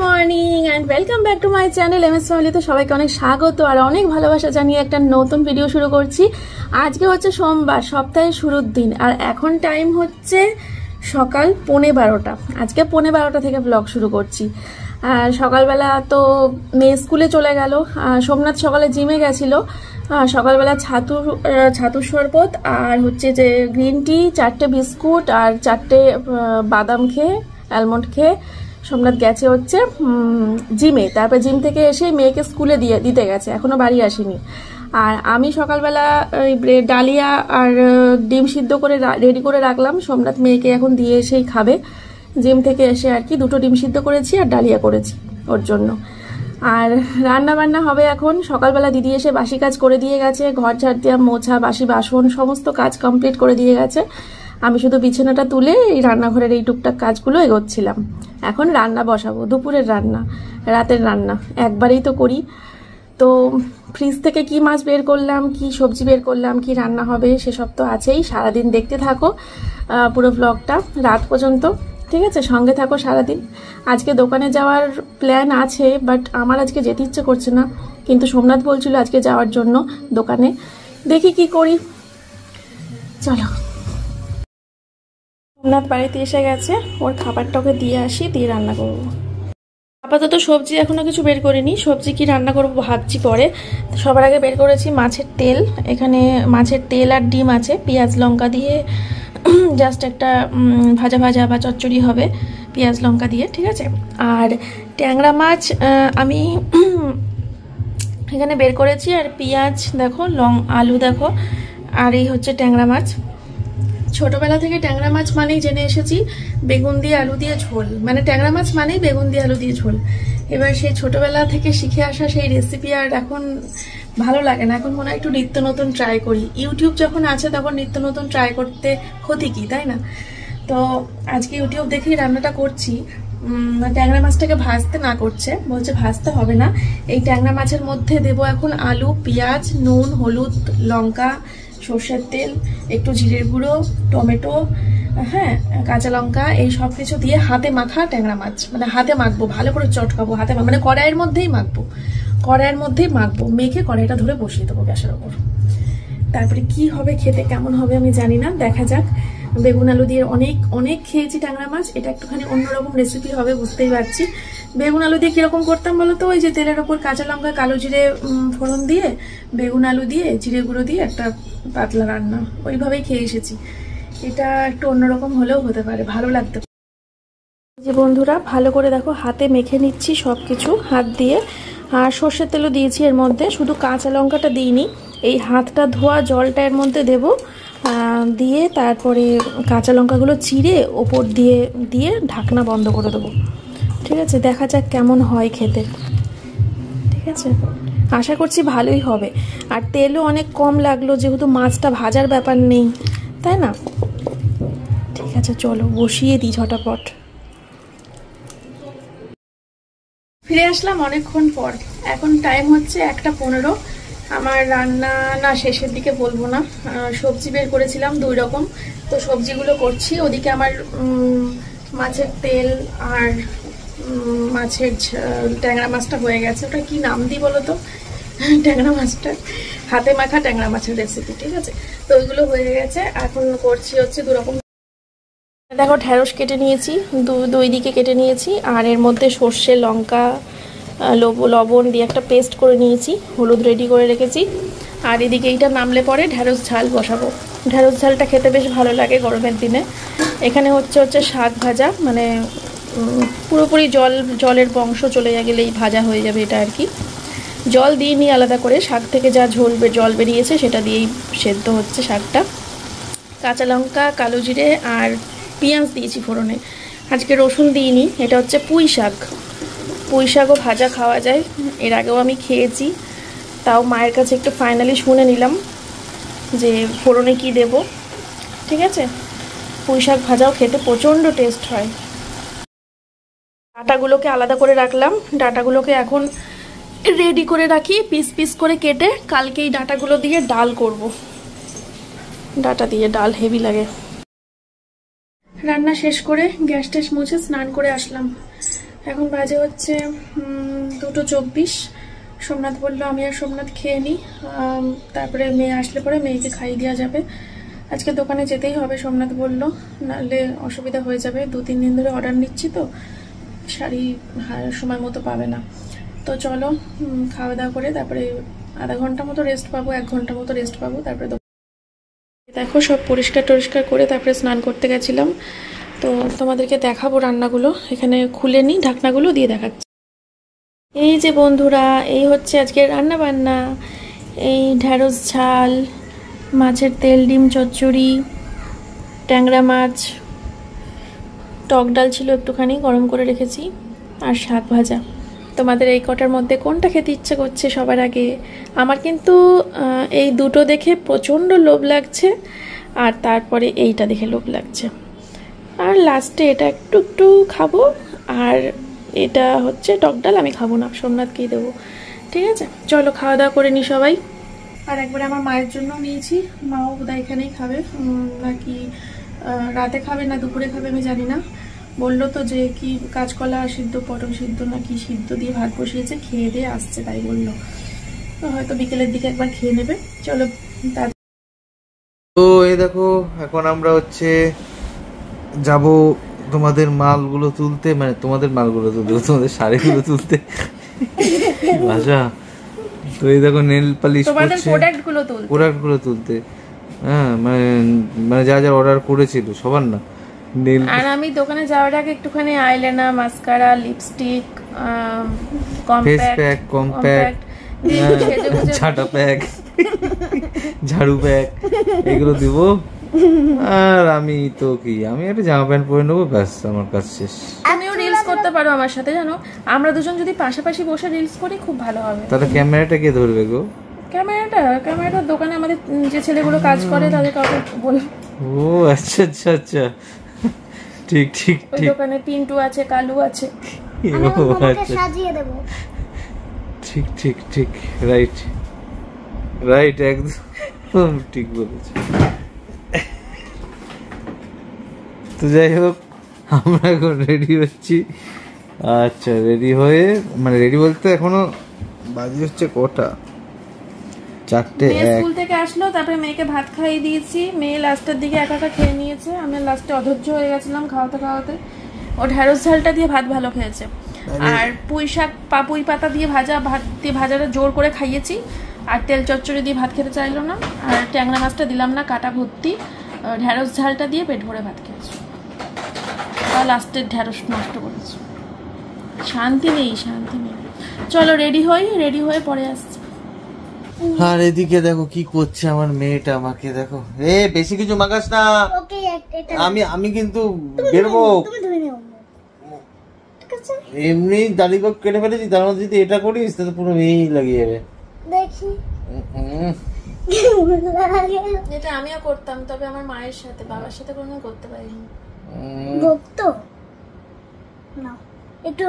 Morning and welcome back to my channel MS ফ্যামিলিতে সবাইকে অনেক স্বাগত আর অনেক ভালোবাসা জানিয়ে একটা নতুন ভিডিও শুরু করছি। আজকে হচ্ছে সোমবার, সপ্তাহের শুরুর দিন, আর এখন টাইম হচ্ছে সকাল 12:15। আজকে 12:15 থেকে ব্লগ শুরু করছি। আর সকালবেলা তো মেয়ে স্কুলে চলে গেল, সোমনাথ সকালে জিমে গেছিলো। সকালবেলা ছাতুর শরবত আর হচ্ছে যে গ্রিন টি, 4টে বিস্কুট আর 4টে বাদাম খেয়ে, অ্যালমন্ড খেয়ে সোমনাথ গেছে হচ্ছে জিমে। তারপর জিম থেকে এসে মেয়েকে স্কুলে দিতে গেছে, এখনো বাড়ি আসেনি। আর আমি সকালবেলা ওই ডালিয়া আর ডিম সিদ্ধ করে রেডি করে রাখলাম। সোমনাথ মেয়েকে এখন দিয়ে এসেই খাবে, জিম থেকে এসে আর কি। 2টো ডিম সিদ্ধ করেছি আর ডালিয়া করেছি ওর জন্য। আর রান্না বান্না হবে এখন। সকালবেলা দিদি এসে বাসি কাজ করে দিয়ে গেছে, ঘর ঝাড় দেওয়া, মোছা, বাসি বাসন সমস্ত কাজ কমপ্লিট করে দিয়ে গেছে। আমি শুধু বিছানাটা তুলে এই রান্নাঘরের এই টুকটাক কাজগুলো এগোচ্ছিলাম। এখন রান্না বসাবো, দুপুরের রান্না, রাতের রান্না একবারেই তো করি। তো ফ্রিজ থেকে কি মাছ বের করলাম, কি সবজি বের করলাম, কি রান্না হবে সেসব তো আছেই। সারাদিন দেখতে থাকো পুরো ব্লগটা রাত পর্যন্ত, ঠিক আছে? সঙ্গে থাকো সারাদিন। আজকে দোকানে যাওয়ার প্ল্যান আছে, বাট আমার আজকে যেতে ইচ্ছে করছে না, কিন্তু সোমনাথ বলছিল আজকে যাওয়ার জন্য দোকানে। দেখি কি করি, চলো। সোমনাথ বাড়িতে এসে গেছে, ওর খাবারটা ওকে দিয়ে আসি, দিয়ে রান্না করবো। আপাতত সবজি এখনো কিছু বের করিনি, সবজি কি রান্না করবো ভাবছি পরে। সবার আগে বের করেছি মাছের তেল। এখানে মাছের তেল আর ডিম আছে, পেঁয়াজ লঙ্কা দিয়ে জাস্ট একটা ভাজা ভাজা বা চচ্চড়ি হবে পেঁয়াজ লঙ্কা দিয়ে, ঠিক আছে? আর ট্যাংরা মাছ আমি এখানে বের করেছি, আর পেঁয়াজ দেখো, আলু দেখো, আর এই হচ্ছে ট্যাংরা মাছ। ছোটবেলা থেকে ট্যাংরা মাছ মানেই জেনে এসেছি বেগুন দিয়ে আলু দিয়ে ঝোল, মানে ট্যাংরা মাছ মানেই বেগুন দিয়ে আলু দিয়ে ঝোল। এবার সেই ছোটবেলা থেকে শিখে আসা সেই রেসিপি আর এখন ভালো লাগে না। এখন মনে হয় একটু নিত্য নতুন ট্রাই করি। ইউটিউব যখন আছে তখন নিত্য নতুন ট্রাই করতে ক্ষতি কি, তাই না? তো আজকে ইউটিউব দেখেই রান্নাটা করছি। ট্যাংরা মাছটাকে ভাজতে না করছে, বলছে ভাজতে হবে না। এই ট্যাংরা মাছের মধ্যে দেবো এখন আলু, পেঁয়াজ, নুন, হলুদ, লঙ্কা, সর্ষের তেল, একটু জিরের গুঁড়ো, টমেটো, হ্যাঁ, কাঁচা লঙ্কা, এই সব কিছু দিয়ে হাতে মাখা ট্যাংরা মাছ। মানে হাতে মাখবো, ভালো করে চটকাবো হাতে, মানে কড়াইয়ের মধ্যেই মাখবো, মেখে কড়াইটা ধরে বসিয়ে দেবো গ্যাসের ওপর। তারপরে কি হবে খেতে, কেমন হবে আমি জানি না, দেখা যাক। বেগুন আলু দিয়ে অনেক খেয়েছি ট্যাংরা মাছ, এটা একটুখানি অন্যরকম রেসিপি হবে, বুঝতেই পারছি। বেগুন আলু দিয়ে কিরকম করতাম বলো তো? ওই যে তেলের ওপর কাঁচা লঙ্কা, কালো জিরে ফোড়ন দিয়ে, বেগুন আলু দিয়ে, জিরে গুঁড়ো দিয়ে একটা পাতলা রান্না, ওইভাবেই খেয়ে এসেছি। এটা একটু অন্যরকম হলেও হতে পারে, ভালো লাগতে পারে। যে বন্ধুরা, ভালো করে দেখো, হাতে মেখে নিচ্ছি সব কিছু হাত দিয়ে। আর সর্ষের তেলও দিয়েছি এর মধ্যে, শুধু কাঁচা লঙ্কাটা দিইনি। এই হাতটা ধোয়া জলটা এর মধ্যে দেবো, দিয়ে তারপরে কাঁচা লঙ্কাগুলো চিড়ে ওপর দিয়ে ঢাকনা বন্ধ করে দেবো, ঠিক আছে? দেখা যাক কেমন হয় খেতে, ঠিক আছে? আশা করছি ভালোই হবে। আর তেলও অনেক কম লাগলো, যেহেতু মাছটা ভাজার ব্যাপার নেই, তাই না? ঠিক আছে, চলো বসিয়ে দিই ঝটাপট। ফিরে আসলাম অনেকক্ষণ পর। এখন টাইম হচ্ছে 1:15। আমার রান্না না শেষের দিকে বলবো না, সবজি বের করেছিলাম 2 রকম, তো সবজিগুলো করছি। ওদিকে আমার মাছের তেল আর মাছের ট্যাংরা মাছটা হয়ে গেছে। ওটা কি নাম দিই বলো তো? ট্যাংরা মাছটা, হাতে মাখা ট্যাংরা মাছের রেসিপি, ঠিক আছে? তো ওইগুলো হয়ে গেছে। এখন করছি হচ্ছে 2 রকম। দেখো, ঢেঁড়স কেটে নিয়েছি, দুই দিকে কেটে নিয়েছি, আর এর মধ্যে সর্ষে, লঙ্কা, লবণ দিয়ে একটা পেস্ট করে নিয়েছি, হলুদ রেডি করে রেখেছি। আর এদিকে এইটা নামলে পরে ঢেঁড়স ঝাল বসাবো। ঢেঁড়স ঝালটা খেতে বেশ ভালো লাগে গরমের দিনে। এখানে হচ্ছে শাক ভাজা, মানে পুরোপুরি জলের বংশ চলে গেলেই ভাজা হয়ে যাবে এটা আর কি। জল দিইনি আলাদা করে, শাক থেকে যা জল বেরিয়েছে সেটা দিয়েই সেদ্ধ হচ্ছে শাকটা। কাঁচা লঙ্কা, কালো জিরে আর পেঁয়াজ দিয়েছি ফোড়নে, আজকে রসুন দিইনি। এটা হচ্ছে পুঁই শাকও ভাজা খাওয়া যায়, এর আগেও আমি খেয়েছি। তাও মায়ের কাছে একটু ফাইনালি শুনে নিলাম যে ফোড়নে কি দেব, ঠিক আছে? পুঁই শাক ভাজাও খেতে প্রচণ্ড টেস্ট হয়। ডাঁটাগুলোকে আলাদা করে রাখলাম, ডাঁটাগুলোকে এখন রেডি করে রাখি পিস পিস করে কেটে। কালকে এই ডাঁটাগুলো দিয়ে ডাল করব, ডাঁটা দিয়ে ডাল হেভি লাগে। রান্না শেষ করে গ্যাস ট্যাস মুছে স্নান করে আসলাম। এখন বাজে হচ্ছে 2:24। সোমনাথ বললো আমি আর সোমনাথ খেয়ে নিই, তারপরে মেয়ে আসলে পরে মেয়েকে খাইয়ে দেওয়া যাবে। আজকে দোকানে যেতেই হবে সোমনাথ বললো, নাহলে অসুবিধা হয়ে যাবে। 2-3 দিন ধরে অর্ডার নিচ্ছি তো, শাড়ি সময় মতো পাবে না। তো চলো খাওয়া দাওয়া করে তারপরে আধা ঘন্টা মতো রেস্ট পাবো, 1 ঘন্টা মতো রেস্ট পাবো। তারপরে দেখো সব পরিষ্কার টরিষ্কার করে তারপরে স্নান করতে গেছিলাম। তো তোমাদেরকে দেখাবো রান্নাগুলো, এখানে খুলে নিই ঢাকনাগুলো দিয়ে দেখাচ্ছি। এই যে বন্ধুরা, এই হচ্ছে আজকে রান্না বান্না। এই ঢ্যাঁড়স ঝাল, মাছের তেল ডিম চচ্চড়ি, ট্যাংরা মাছ, টক ডাল ছিল একটুখানি গরম করে রেখেছি, আর শাক ভাজা। তোমাদের এই কটার মধ্যে কোনটা খেতে ইচ্ছে করছে সবার আগে? আমার কিন্তু এই দুটো দেখে প্রচণ্ড লোভ লাগছে, আর তারপরে এইটা দেখে লোভ লাগছে, আর লাস্টে এটা একটু একটু খাবো। আর এটা হচ্ছে টক ডাল আমি খাবো না, সোমনাথকেই দেবো। ঠিক আছে, চলো খাওয়া দাওয়া করে নিই সবাই। আর একবারে আমার মায়ের জন্য নিয়েছি, মাও বোধহয় এখানেই খাবে, নাকি রাতে খাবে না দুপুরে খাবে আমি জানি না। বললো তো যে কি কাঁচকলা সিদ্ধ, পটল সিদ্ধ না কি সিদ্ধ দিয়ে ভাত বসিয়েছে, খেয়ে দিয়ে আসছে, তাই বললো। তো হয়তো বিকেলের দিকে একবার খেয়ে নেবে। চলো তো এই দেখো এখন আমরা হচ্ছে যাব তোমাদের মালগুলো তুলতে, মানে তোমাদের মালগুলো তুলতে, তোমাদের শাড়িগুলো তুলতে ভাষা। তো এই দেখো নেল পালিশ করছে, প্রোডাক্টগুলো তুলতে। হ্যাঁ মানে যা যা অর্ডার করেছিল সবার না। আর আমি দোকানে যাওয়ার আগে একটুখানি eyeliner, mascara, lipstick, face pack, compact, ঝাঁটা প্যাক, ঝাড়ু প্যাক এগুলো দিব। আর আমি তো কি, আমি একটা জামা প্যান্ট পরে নেবো, ব্যাস আমার কাজ শেষ। আমিও রিলস করতে পারো আমার সাথে, জানো আমরা দুজন যদি পাশাপাশি বসে রিলস করি খুব ভালো হবে। তাহলে ক্যামেরাটা কে ধরবে গো? ক্যামেরাটা দোকানে আমাদের যে ছেলেগুলো কাজ করে তাদের কাউকে বলো। ও আচ্ছা আচ্ছা আচ্ছা, ঠিক ঠিক ঠিক। দোকানে পিন্টু আছে, কালু আছে, সাজিয়ে দেব। ঠিক ঠিক ঠিক, রাইট রাইট, একদম ঠিক বলেছো। তো যাই হোক, আমরা এখন রেডি হচ্ছি। আচ্ছা রেডি হয়ে, মানে রেডি বলতে এখনো বাজে হচ্ছে কটা, 4:01। স্কুল থেকে আসলো, তারপরে মেয়েকে ভাত খাইয়ে দিয়েছি। মেয়ে লাস্টের দিকে একা একা খেয়ে নিয়েছে, আমি লাস্টে অধৈর্য হয়ে গেছিলাম খাওয়াতে খাওয়াতে। ও ঢ্যাঁড়স ঝালটা দিয়ে ভাত ভালো খেয়েছে, আর পুঁই শাক পুঁই পাতা দিয়ে ভাত দিয়ে ভাজাটা জোর করে খাইয়েছি। আর তেল চচ্চড়ি দিয়ে ভাত খেতে চাইলো না, আর ট্যাংরা মাছটা দিলাম না কাটা ভর্তি, ঢ্যাঁড়স ঝালটা দিয়ে পেট ভরে ভাত খেয়েছি। আর লাস্টের ঢ্যাঁড়স নষ্ট করেছি। শান্তি নেই। চলো রেডি হয়ে পরে আসছি। আর এদিকে দেখো কি করছে আমার মেয়েটা, আমাকে দেখো, বেশি কিছু মাগাস না, আমি কিন্তু বেরবো। এমনি দাড়ি কেটে ফেলেছি, তার মধ্যে যদি এটা করিস তাহলে পুরো মেয়েই লাগিয়ে যাবে। দেখি এটা আমিও করতাম, তবে আমার মায়ের সাথে, বাবার সাথে কোনোদিন করতে পারিনি। একটু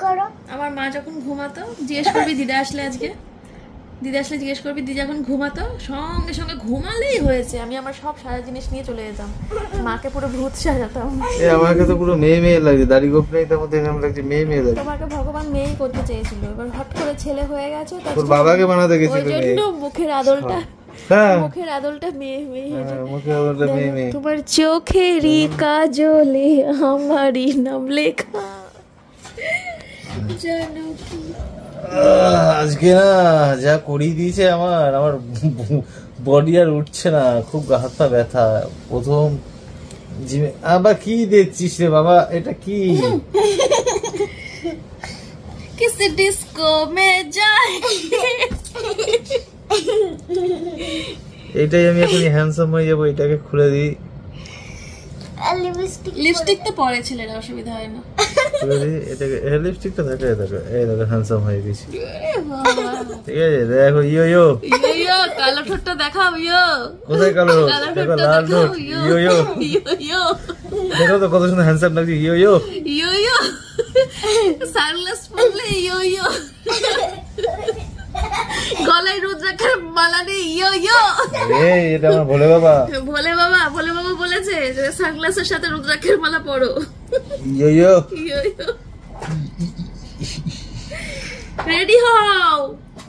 করো। আমার মা যখন ঘুমাতো, জিজ্ঞেস করবি দিদা আসলে জিজ্ঞেস করবি, দিদি যখন ঘুমাতো সঙ্গে সঙ্গে ঘুমালেই হয়েছে, আমি আমার সব সারা জিনিস নিয়ে চলে যেতাম, মাকে পুরো ভূত সাজাতাম। আমাকে তো পুরো মেয়ে মেয়ে লাগছে, দাড়ি গোপ নেই, তার মধ্যে এরকম লাগছে মেয়ে মেয়ে লাগছে। তোমাকে ভগবান মেয়েই করতে চেয়েছিল, এবার হট করে ছেলে হয়ে গেছে, তোর বাবাকে বানাতে গেছিল, ওই জন্য মুখের আদলটা মেয়ে মেয়ে। তোমার চোখেরই কাজলে আমারই নাম লেখা, জানো কি আজকে না যা করিয়ে দিয়েছে আমার বডি আর উঠছে না, খুব হাত পা ব্যথা। প্রথম জিমে আবার কি দেখছিস রে বাবা, এটা কি? কিস ডিস্কো মে যায়। এইটাই আমি এখন হ্যান্ডসাম হয়ে যাবো, এটাকে খুলে দিই। লিপস্টিক তো পরে ছেলেরা, অসুবিধা হয় না। খুলে দিই এটাকে, লিপস্টিকটা থাকে, দেখো এই দেখো হ্যান্ডসাম হয়ে গেছি। ঠিক আছে দেখো, ইয়ো কালো ঠোঁটটা দেখাও, কোথায় কালো? দেখো লাল ঠোঁট, ইয়ো দেখো তো কত সুন্দর হ্যান্ডসাম লাগছে, ইয়ো সানগ্লাস পরলে ইয়ো, গলায় রুদ্রাক্ষের মালা নেই, ইয়ো। এটা আমার ভোলে বাবা বলেছে যে সানগ্লাসের সাথে রুদ্রাক্ষের মালা পরো, ইয়ো। রেডি হও।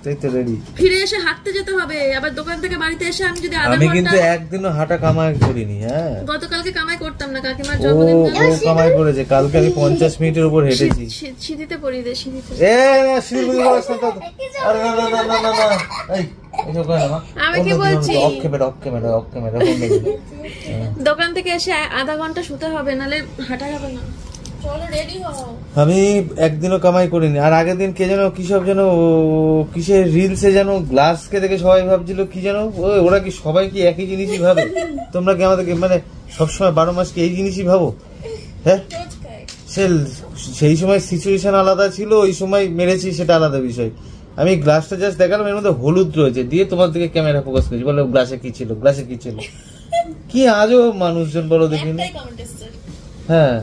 তাই তো রেডি। ফিরে এসে হাঁটতে যেতে হবে, আবার দোকান থেকে বাড়িতে এসে আমি যদি আধা আমি ঘন্টা। কিন্তু একদিনও হাঁটা কামাই করিনি। হ্যাঁ, গতকালকে কামাই করতাম না, কাকিমার ও জন্মদিন ও কামাই করেছে। কালকে আমি 50 মিনিটের উপর হেঁটেছি। সিঁড়িতে পড়ি দে, সিঁড়িতে। এ না সিঁড়ি বলছ না তো। আরে না না না না না, এই এসব কই না মা। আমি কি বলছি? অক্কে মেরে ফোন দেখি। দোকান থেকে এসে আধা ঘন্টা শুতে হবে, নালে হাঁটা যাবে না। চলো রেডি হও। আমি একদিনও কামাই করিনি। আর আগের দিন কে যেন কিসব যেন কিসের রিলসে যেন গ্লাসকে দেখে সবাই ভাবছিল কি যেন ওরা কি সবাই কি একই জিনিসই ভাবে? তোমরা কি আমাদেরকে মানে সবসময় 12 মাস কি এই জিনিসই ভাবো? হ্যাঁ, সেই সময় সিচুয়েশন আলাদা ছিল, ওই সময় মেরেছি সেটা আলাদা বিষয়। আমি গ্লাসটা জাস্ট দেখালাম, এর মধ্যে হলুদ রয়েছে, দিয়ে তোমার দিকে ক্যামেরা ফোকাস করেছি, বলে গ্লাসে কি ছিল, গ্লাসে কি ছিল। কি আজও মানুষজন বলো দেখিনি। হ্যাঁ,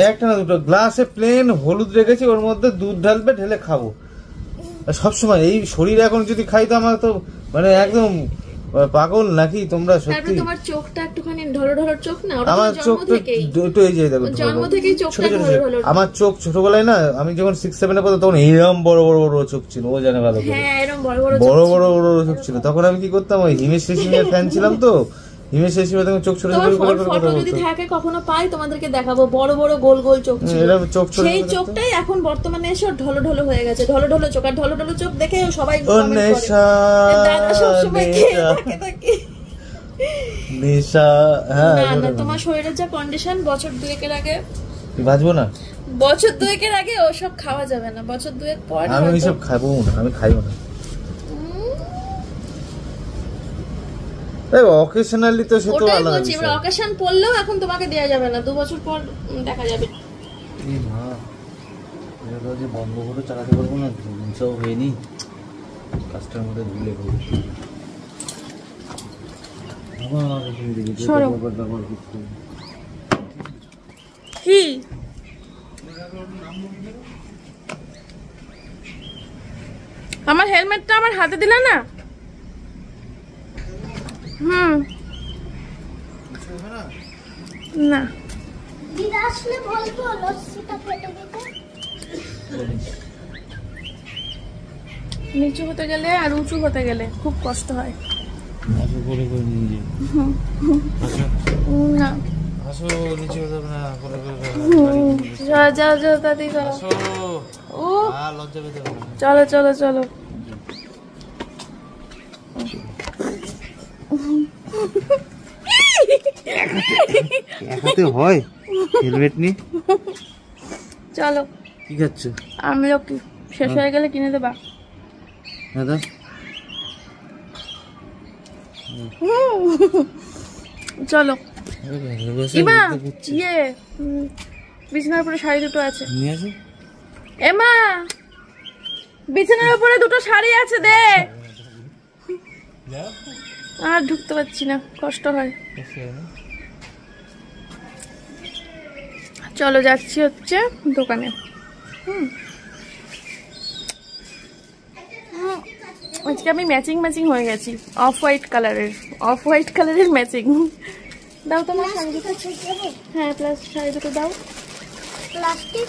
একটা না দুটো গ্লাসে প্লেন হলুদ রেখেছি, ওর মধ্যে দুধ ঢালবে, ঢেলে খাবো সবসময়। এই শরীর এখন যদি খাই তো আমার তো মানে একদম পাগল নাকি তোমরা সত্যি। তোমার চোখটা একটুখানি ঢলো ঢলো চোখ না? আমার চোখ তো এই যে দেখো জন্ম থেকেই চোখটা ঢলো ঢলো। আমার চোখ ছোটবেলায় না, আমি যখন 6-7 এ পড়তাম তখন এরকম বড় বড় বড় চোখ ছিল, ও জানে ভালো করে। হ্যাঁ, এরকম বড় বড় বড় বড় চোখ ছিল। তখন আমি কি করতাম, ওই হিমেশ রেশমিয়ার ফ্যান ছিলাম তো, হিমেশ রেশমিয়া তখন চোখ ছোট ছোট করে কথা বলতো। যদি থাকে কখনো পাই তোমাদেরকে দেখাবো, বড় বড় গোল গোল চোখ ছিল। এরকম চোখ ছোট। সেই চোখটাই এখন বর্তমানে এসে ঢলো ঢলো হয়ে গেছে। ঢলো ঢলো চোখ, আর ঢলো ঢলো চোখ দেখে সবাই কমেন্ট করে দাদা সবসময় কে থাকে নেশা। হ্যাঁ না, তোমার শরীরের যা কন্ডিশন, বছর দুয়েকের আগে বাঁচবো না। বছর দুয়েকের আগে ওসব খাওয়া যাবে না, বছর দুয়েক পর আমি ওইসব খাবো না, আমি খাইও না। অকেশনালি তো সে তো আলাদা বলছি, এবার অকেশন পড়লেও এখন তোমাকে দেয়া যাবে না, 2 বছর পর দেখা যাবে। এই মা, এটা যে বন্ধ করে চালাতে পারবো না, সব হয়নি, কাজটার মধ্যে ধুলে পড়বে। কি আমার হেলমেটটা আমার হাতে দিলা না? না, দিদা আসলে বলতো লস্যিটা কেটে দিতে। নিচু হতে গেলে আর উঁচু হতে গেলে খুব কষ্ট হয়। না আসো, নিচে হতে হবে না, করে যাও যাও তাড়াতাড়ি করো। ও লজ্জা পেতে হবে না। চলো চলো চলো। এক হাতে হয় হেলমেট নি। চলো, কি খাচ্ছ? আমলকি শেষ হয়ে গেলে কিনে দেবা। দাদা চলো। ইমা, বিছানার উপরে শাড়ি দুটো আছে, নিয়ে আসো। এমা, বিছানার উপরে দুটো শাড়ি আছে, দে। আর ঢুকতে পারছি না, কষ্ট হয়। চলো যাচ্ছি হচ্ছে দোকানে। আজকে আমি ম্যাচিং হয়ে গেছি, অফ হোয়াইট কালারের ম্যাচিং। দাও তোমার শাড়ি দুটো। হ্যাঁ, প্লাস শাড়ি দুটো দাও। প্লাস্টিক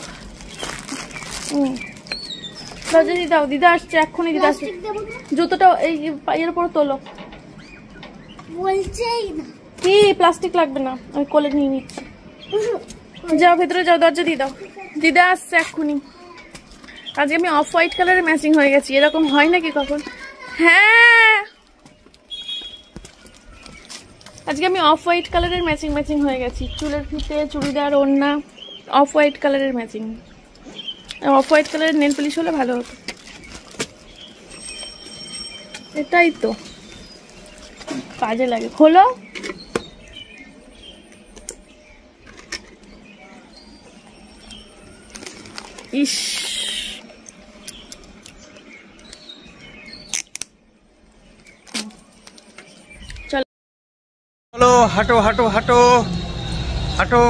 যদি দাও, দিদা আসছে এক্ষুনি, দিদা আসছে। জুতোটা এই পায়ের উপর তোলো। বলছেই না কি প্লাস্টিক লাগবে না, আমি কোলে নিয়ে নিচ্ছি। যাও ভেতরে যাও, দরজা দিয়ে দাও। দিদা আসছে এক্ষুনি। আজকে আমি অফ হোয়াইট কালারের ম্যাচিং হয়ে গেছি, এরকম হয় নাকি কখন? হ্যাঁ, আজকে আমি অফ হোয়াইট কালারের ম্যাচিং হয়ে গেছি। চুলের ফিতে, চুড়িদার, ওড়না, অফ হোয়াইট কালারের ম্যাচিং। অফ হোয়াইট কালারের নেল পলিশ হলে ভালো হতো। এটাই তো কাজে লাগে। খোলো। ইস, চলো হাঁটো হাঁটো হাঁটো হাঁটো।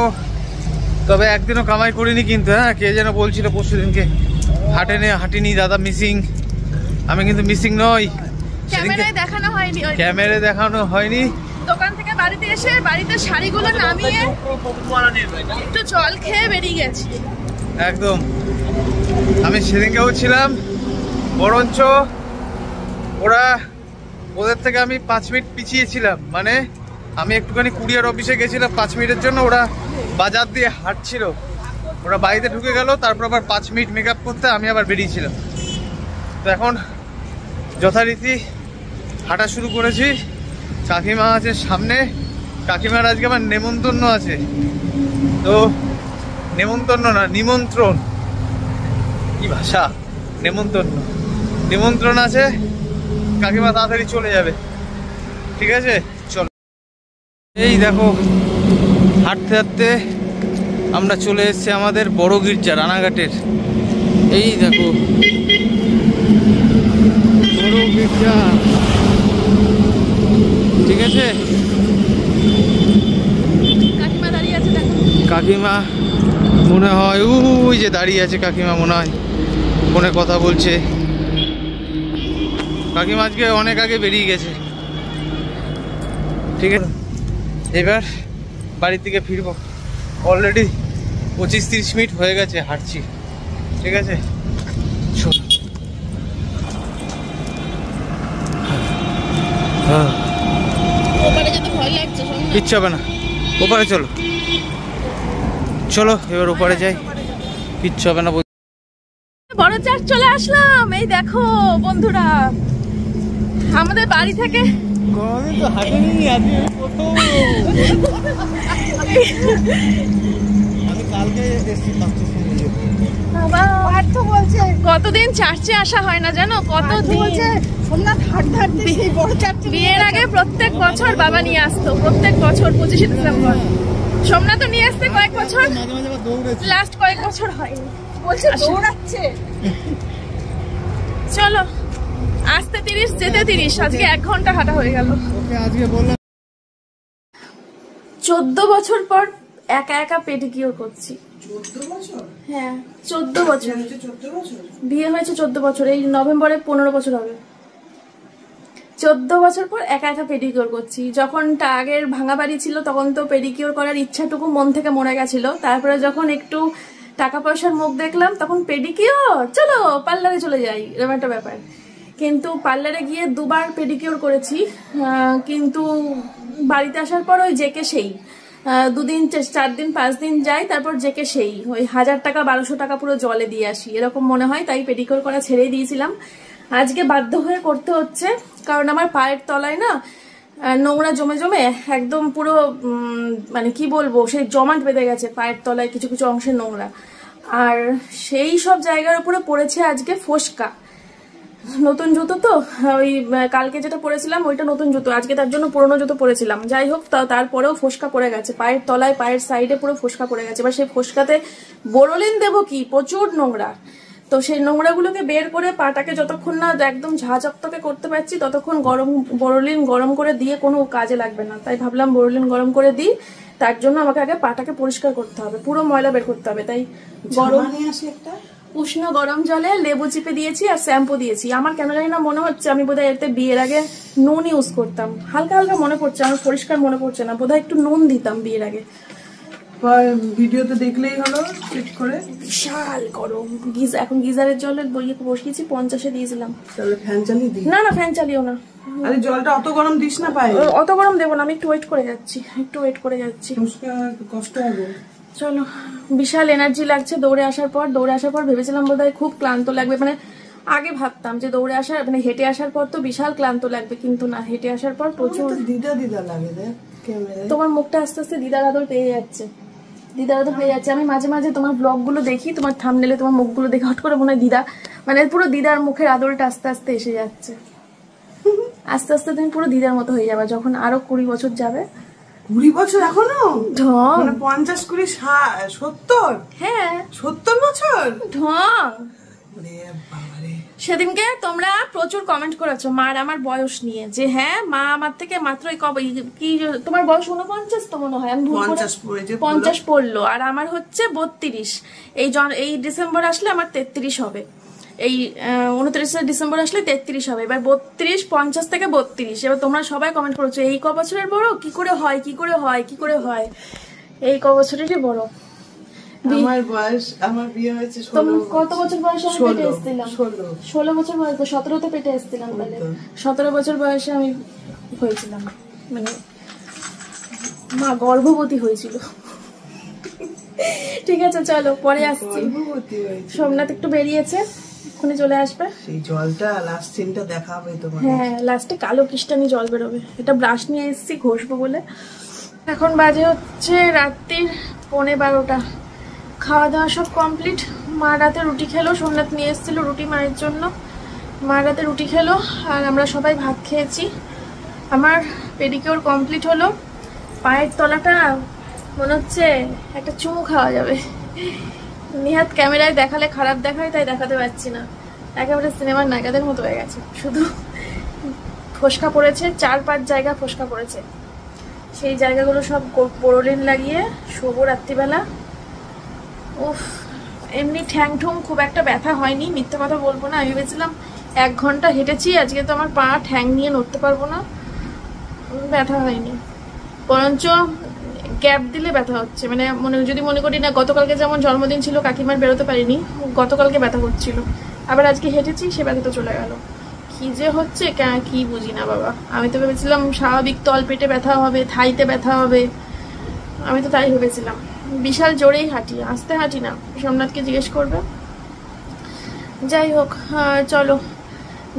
তবে একদিনও কামাই করিনি কিন্তু। হ্যাঁ, কে যেন বলছিল পরশু দিনকে হাঁটিনি দাদা মিসিং। আমি কিন্তু মিসিং নই। ক্যামেরায় দেখানো হয়নি, ক্যামেরায় দেখানো হয়নি। দোকান থেকে বাড়িতে এসে বাড়িতে শাড়িগুলো নামিয়ে একটু জল খেয়ে বেরিয়ে গেছি। একদম। আমি সেদিনকেও ছিলাম, বরঞ্চ ওদের থেকে আমি 5 মিনিট পিছিয়ে ছিলাম। মানে আমি একটুখানি কুরিয়ার অফিসে গেছিলাম 5 মিনিটের জন্য, ওরা বাজার দিয়ে হাঁটছিল, ওরা বাড়িতে ঢুকে গেল, তারপর আবার 5 মিনিট মেকআপ করতে আমি আবার বেরিয়েছিলাম। তো এখন যথারীতি হাঁটা শুরু করেছি। কাকিমা আছে সামনে, কাকিমার আজকে আমার নেমন্তন্ন আছে। তো নেমন্তন্ন না, নিমন্ত্রণ, কি ভাষা, নিমন্ত্রণ আছে। কাকিমা তাড়াতাড়ি চলে যাবে, ঠিক আছে? চলো। এই দেখো, হাঁটতে হাঁটতে আমরা চলে এসেছি আমাদের বড় গির্জা রানাঘাটের। এই দেখো বড় গির্জা, ঠিক আছে? কাকিমা দাঁড়িয়ে আছে দেখো। কাকিমা মনে হয় ওই যে দাঁড়িয়ে আছে, কাকিমা মনে হয় ফোনে কথা বলছে। কাকিমা আজকে অনেক আগে বেরিয়ে গেছে, ঠিক আছে? এবার বাড়ির দিকে ফিরবো। অলরেডি 25-30 মিনিট হয়ে গেছে হাঁটছি, ঠিক আছে? চলো। ওপারে যেতে ভয় লাগছে, শোন না। কিচ্ছু হবে না, ওপারে চলো। চলো এবার ওপারে যাই, কিচ্ছু হবে না। বড় চার্চ চলে আসলাম। এই দেখো বন্ধুরা, আমাদের বাড়ি থেকে কতদিন চার্চে আসা হয় না জানো, বিয়ের আগে প্রত্যেক বছর বাবা নিয়ে আসতো, প্রত্যেক বছর 25শে ডিসেম্বর। সোমনাথ তো নিয়ে আসতে কয়েক বছর, লাস্ট কয়েক বছর হয়নি, বলছে দৌড়াচ্ছে। চলো, আসতে 30 যেতে 30, আজকে 1 ঘন্টা হাঁটা হয়ে গেল। 14 বছর পর একা একা পেডিকিউর করছি। 14 বছর? হ্যাঁ 14 বছর। বিয়ে হয়েছে 14 বছর, এই নভেম্বরে 15 বছর হবে। 14 বছর পর একা একা পেডিকিউর করছি। যখন আগের ভাঙা বাড়ি ছিল তখন তো পেডিকিউর করার ইচ্ছাটুকু মন থেকে মরে গেছিল। তারপরে যখন একটু টাকা পয়সার মুখ দেখলাম তখন পেডিকিউর, চলো পার্লারে চলে যাই, এরকম একটা ব্যাপার। কিন্তু পার্লারে গিয়ে 2 বার পেডিকিউর করেছি, কিন্তু বাড়িতে আসার পর ওই জেকে সেই 2 দিন 4 দিন 5 দিন যাই, তারপর জেকে সেই ওই 1000 টাকা 1200 টাকা পুরো জলে দিয়ে আসি, এরকম মনে হয়। তাই পেডিকিউর করা ছেড়েই দিয়েছিলাম। আজকে বাধ্য হয়ে করতে হচ্ছে, কারণ আমার পায়ের তলায় না নোংরা জমে জমে একদম পুরো মানে কি বলবো, সেই জমাট বেঁধে গেছে পায়ের তলায় কিছু কিছু অংশের নোংরা। আর সেই সব জায়গার উপরে পড়েছে আজকে ফোসকা। নতুন জুতো তো, ওই কালকে যেটা পরেছিলাম ওইটা নতুন জুতো, আজকে তার জন্য পুরোনো জুতো পরেছিলাম। যাই হোক, তারপরেও ফোসকা পড়ে গেছে পায়ের তলায়, পায়ের সাইডে পুরো ফোসকা পড়ে গেছে। এবার সেই ফোসকাতে বোরোলিন দেবো কি, প্রচুর নোংরা। তো সেই নোংরাগুলোকে বের করে পাটাকে যতক্ষণ না একদম ঝাঁঝকতকে করতে পারছি ততক্ষণ বোরোলিন গরম করে দিয়ে কোনো কাজে লাগবে না। তাই ভাবলাম বোরোলিন গরম করে দিই, তার জন্য আমাকে আগে পাটাকে পরিষ্কার করতে হবে, পুরো ময়লা বের করতে হবে। তাই উষ্ণ গরম জলে লেবু চিপে দিয়েছি আর শ্যাম্পু দিয়েছি। আমার কেন জানি না মনে হচ্ছে আমি বোধহয় এতে বিয়ের আগে নুন ইউজ করতাম, হালকা হালকা মনে পড়ছে, আমার পরিষ্কার মনে পড়ছে না, বোধহয় একটু নুন দিতাম বিয়ের আগে। ভিডিওতে দেখলেই হলো, চেক করে। বিশাল গরম, এখন গিজারের জলে বসিয়েছি, 50-এ দিয়েছিলাম। তাহলে ফ্যান চালিয়ে দিই? না ফ্যান চালিও না। আরে জলটা অত গরম দিস না পায়ে। অত গরম দেবো না, আমি একটু ওয়েট করে যাচ্ছি, কষ্ট হবে। চলো, বিশাল এনার্জি লাগছে দৌড়ে আসার পর ভেবেছিলাম বোধহয় খুব ক্লান্ত লাগবে, মানে আগে ভাবতাম যে দৌড়ে আসার মানে হেঁটে আসার পর তো বিশাল ক্লান্ত লাগবে, কিন্তু না, হেঁটে আসার পর প্রচুর দিদা লাগে। তোমার মুখটা আস্তে আস্তে দিদার আদর পেয়ে যাচ্ছে, আমি মাঝে মাঝে তোমার ব্লগ গুলো দেখি, তোমার থাম্বনেলে তোমার মুখগুলো দেখে হট করে মনে হয় দিদা, মানে পুরো দিদার মুখের আদরটা আস্তে আস্তে এসে যাচ্ছে। আস্তে আস্তে তুমি পুরো দিদার মতো হয়ে যাবে যখন আরো 20 বছর যাবে। 20 বছর এখনো? 50 20 70? হ্যাঁ 70 বছর ঢং। সেদিনকে তোমরা প্রচুর কমেন্ট করেছো মার আমার বয়স নিয়ে, যে হ্যাঁ মা আমার থেকে মাত্র কি তোমার বয়স 49 তো মনে হয়, আমি 50 পড়লো, আর আমার হচ্ছে 32। এই ডিসেম্বর আসলে আমার 33 হবে, এই 29 ডিসেম্বর আসলে 33 হবে। এবার 32, 50 থেকে 32। এবার তোমরা সবাই কমেন্ট করেছো এই ক বছরের বড়, কি করে হয় এই ক বছরেরই বড়। আমার বিয়ে হয়েছে কত বছর বয়সে আমি পেটে এসেছিলাম? 16 বছর বয়স, 17তে পেটে এসেছিলাম। তাহলে 17 বছর বয়সে আমি হয়েছিলাম, মানে মা গর্ভবতী হয়েছিল। ঠিক আছে চলো পরে আসছি। সোমনাথ একটু বেরিয়েছে, এক্ষুনি চলে আসবে। সেই জলটা লাস্ট সিনটা দেখাবে তোমার। হ্যাঁ লাস্টে কালো কিষ্টানি জল বেরোবে। এটা ব্রাশ নিয়ে এসেছি ঘষবো বলে। এখন বাজে হচ্ছে রাত্রির 11:15। খাওয়া দাওয়া সব কমপ্লিট। মা রাতে রুটি খেলো, সোমনাথ নিয়ে এসেছিল রুটি মায়ের জন্য। মা রাতে রুটি খেলো আর আমরা সবাই ভাত খেয়েছি। আমার পেডিকিওর কমপ্লিট হলো। পায়ের তলাটা মনে হচ্ছে একটা চুমু খাওয়া যাবে। নিহাত ক্যামেরায় দেখালে খারাপ দেখায়, তাই দেখাতে পারছি না। একেবারে সিনেমার নায়িকাদের মতো হয়ে গেছে, শুধু ফোসকা পড়েছে, 4-5 জায়গা ফোসকা পড়েছে। সেই জায়গাগুলো সব পোরোলিন লাগিয়ে শোবো রাত্রিবেলা। উফ, এমনি ঠ্যাং ঠুং খুব একটা ব্যথা হয়নি, মিথ্যে কথা বলবো না। আমি ভেবেছিলাম 1 ঘন্টা হেঁটেছি, আজকে তো আমার পা ঠ্যাং নিয়ে নড়তে পারবো না। ব্যথা হয়নি, বরঞ্চ গ্যাপ দিলে ব্যথা হচ্ছে। মানে যদি মনে করি না গতকালকে যেমন জন্মদিন ছিল কাকিমার, বেরোতে পারিনি, গতকালকে ব্যথা করছিল, আবার আজকে হেঁটেছি সে ব্যথা তো চলে গেল। কি যে হচ্ছে কি বুঝি না বাবা। আমি তো ভেবেছিলাম স্বাভাবিক তল পেটে ব্যথা হবে, থাইতে ব্যথা হবে, আমি তো তাই ভেবেছিলাম। বিশাল জোরেই হাঁটি, আস্তে হাঁটি না, সোমনাথকে জিজ্ঞেস করবে। যাই হোক চলো,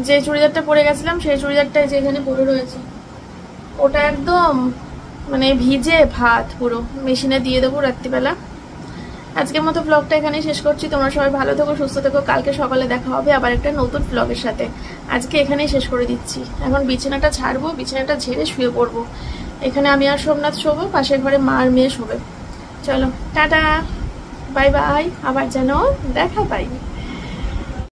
যে চুড়িদারটা পরে গেছিলাম সেই চুড়িদারটাই যেখানে পরে রয়েছে, ওটা একদম মানে ভিজে ভাত, পুরো মেশিনে দিয়ে দেবো রাত্রিবেলা। আজকের মতো ব্লগটা এখানেই শেষ করছি। তোমরা সবাই ভালো থেকো, সুস্থ থেকো। কালকে সকালে দেখা হবে আবার একটা নতুন ব্লগের সাথে। আজকে এখানেই শেষ করে দিচ্ছি। এখন বিছানাটা ছাড়বো, বিছানাটা ঝেড়ে শুয়ে পড়বো। এখানে আমি আর সোমনাথ শোবো, পাশের ঘরে মা আর মেয়ে শোবে। চলো টাটা, বাই বাই, আবার যেন দেখা পাই।